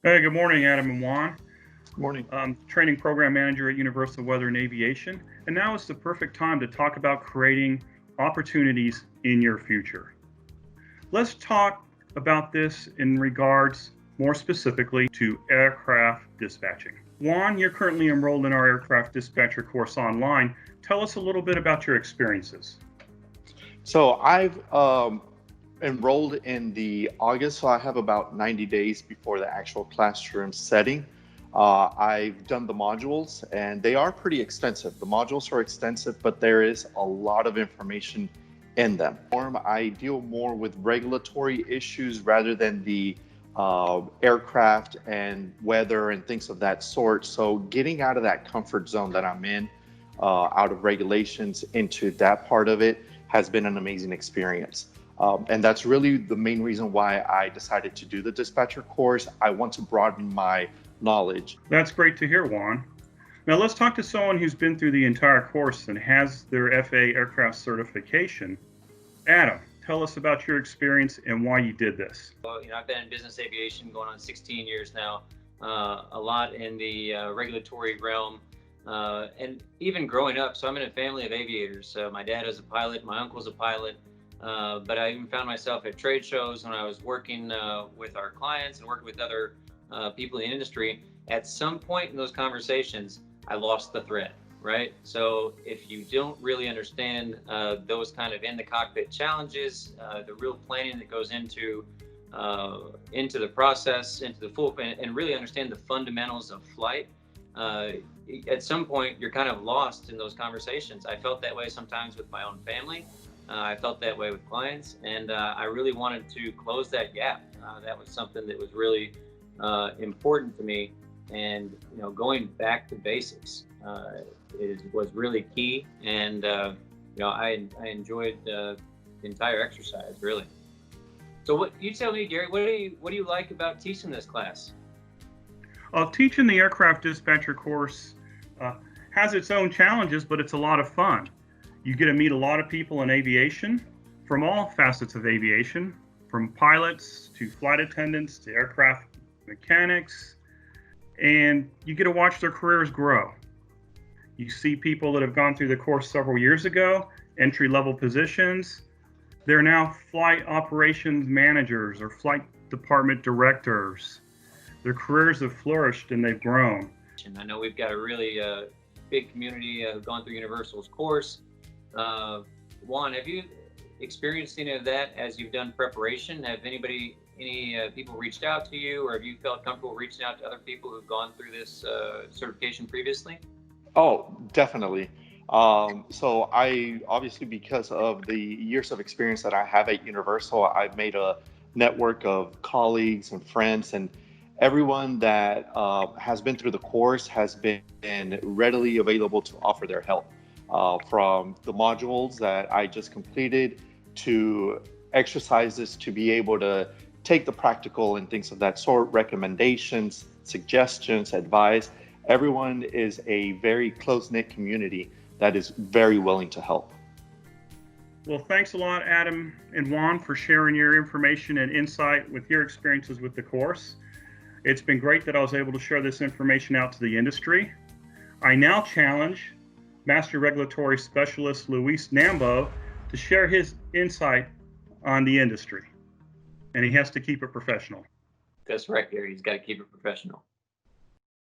Hey, good morning, Adam and Juan. Good morning. I'm training program manager at Universal Weather and Aviation, and now is the perfect time to talk about creating opportunities in your future. Let's talk about this in regards more specifically to aircraft dispatching. Juan, you're currently enrolled in our aircraft dispatcher course online. Tell us a little bit about your experiences. So I've enrolled in the August, so I have about 90 days before the actual classroom setting. I've done the modules, and they are pretty extensive. The modules are extensive, but there is a lot of information in them. I deal more with regulatory issues rather than the aircraft and weather and things of that sort. So getting out of that comfort zone that I'm in, out of regulations into that part of it, has been an amazing experience. And that's really the main reason why I decided to do the dispatcher course. I want to broaden my knowledge. That's great to hear, Juan. Now let's talk to someone who's been through the entire course and has their FAA aircraft certification. Adam, tell us about your experience and why you did this. Well, I've been in business aviation going on 16 years now, a lot in the regulatory realm, and even growing up. So I'm in a family of aviators. So my dad is a pilot, my uncle's a pilot, but I even found myself at trade shows when I was working with our clients and working with other people in the industry. At some point in those conversations, I lost the thread. Right. So if you don't really understand those kind of in the cockpit challenges, the real planning that goes into the process, into the full, and really understand the fundamentals of flight, at some point you're kind of lost in those conversations. I felt that way sometimes with my own family. I felt that way with clients, and I really wanted to close that gap. That was something that was really important to me, and going back to basics was really key, and I enjoyed the entire exercise, really. So what you tell me, Gary, what do you like about teaching this class? Teaching the aircraft dispatcher course has its own challenges, but it's a lot of fun. You get to meet a lot of people in aviation from all facets of aviation, from pilots to flight attendants to aircraft mechanics, and you get to watch their careers grow. You see people that have gone through the course several years ago, entry-level positions. They're now flight operations managers or flight department directors. Their careers have flourished and they've grown. I know we've got a really big community gone through Universal's course. Juan, have you experienced any of that as you've done preparation? Have any people reached out to you, or have you felt comfortable reaching out to other people who've gone through this certification previously? Oh, definitely. So I obviously, because of the years of experience that I have at Universal, I've made a network of colleagues and friends, and everyone that has been through the course has been readily available to offer their help. From the modules that I just completed to exercises to be able to take the practical and things of that sort, recommendations, suggestions, advice. Everyone is a very close-knit community that is very willing to help. Well, thanks a lot, Adam and Juan, for sharing your information and insight with your experiences with the course. It's been great that I was able to share this information out to the industry. I now challenge Master Regulatory Specialist Luis Nambo to share his insight on the industry. And he has to keep it professional. That's right, Gary. He's got to keep it professional.